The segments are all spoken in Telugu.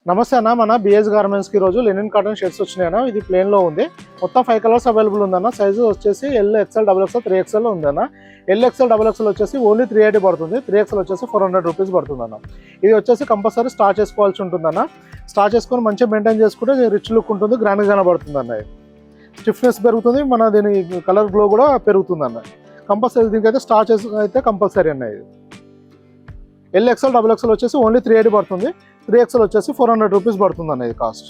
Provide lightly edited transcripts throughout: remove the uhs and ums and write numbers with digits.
నమస్తే అన్న, మన బిఎస్ గార్మెంట్స్కి ఈరోజు లెనిన్ కాటన్ షర్ట్స్ వచ్చినాయన్న. ఇది ప్లేన్లో ఉంది. మొత్తం 5 కలర్స్ అవైలబుల్ ఉందన్న. సైజు వచ్చేసి L, XL, double XL, 3XL ఉందన్న. ఎల్, ఎక్స్ఎల్, డబుల్ ఎక్స్ఎల్ వచ్చేసి ఓన్లీ 380 పడుతుంది. 3XL వచ్చేసి 400 రూపీస్ పడుతుంది అన్న. ఇది వచ్చేసి కంపల్సరీ స్టార్ట్ చేసుకోవాల్సి ఉంటుందన్న. స్టార్ట్ చేసుకొని మంచిగా మెయింటైన్ చేసుకుంటే రిచ్ లుక్ ఉంటుంది, గ్రాండ్గా కనబడుతుంది అన్న. స్టిఫ్నెస్ పెరుగుతుంది, మన దీని కలర్ గ్లో కూడా పెరుగుతుంది అన్న. కంపల్సరీ దీనికైతే స్టార్ట్ చేసి అయితే కంపల్సరీ అన్న. ఇది ఎల్, ఎక్స్ఎల్, డబుల్ ఎక్స్ఎల్ వచ్చేసి ఓన్లీ 380 పడుతుంది. 3XL వచ్చేసి 400 రూపీస్ పడుతుంది అన్న. ఇది కాస్ట్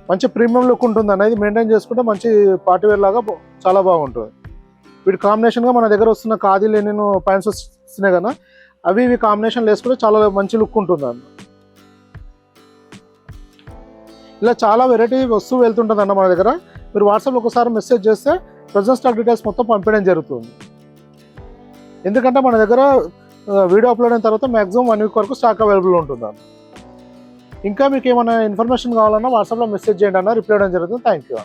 మంచి ప్రీమియం లుక్ ఉంటుంది అన్న. ఇది మెయింటైన్ చేసుకుంటే మంచి పార్టీ వేర్ లాగా చాలా బాగుంటుంది. వీటి కాంబినేషన్గా మన దగ్గర వస్తున్న ఖాదీ లెనిన్ ప్యాంట్స్ వస్తున్నాయి కదా, అవి కాంబినేషన్ వేసుకుంటే చాలా మంచి లుక్ ఉంటుంది అన్న. ఇలా చాలా వెరైటీ వస్తువు వెళ్తుంటుంది అన్న మన దగ్గర. మీరు వాట్సాప్లో ఒకసారి మెసేజ్ చేస్తే ప్రజెంట్ స్టాక్ డీటెయిల్స్ మొత్తం పంపించడం జరుగుతుంది. ఎందుకంటే మన దగ్గర వీడియో అప్లోడ్ అయిన తర్వాత మ్యాక్సిమం 1 వీక్ వరకు స్టాక్ అవైలబుల్ ఉంటుంది. ఇంకా మీకు ఏమైనా ఇన్ఫర్మేషన్ కావాలన్నా వాట్సాప్లో మెసేజ్ చేయండి అన్న, రిప్లై ఇవ్వడం జరుగుతుంది. Thank you.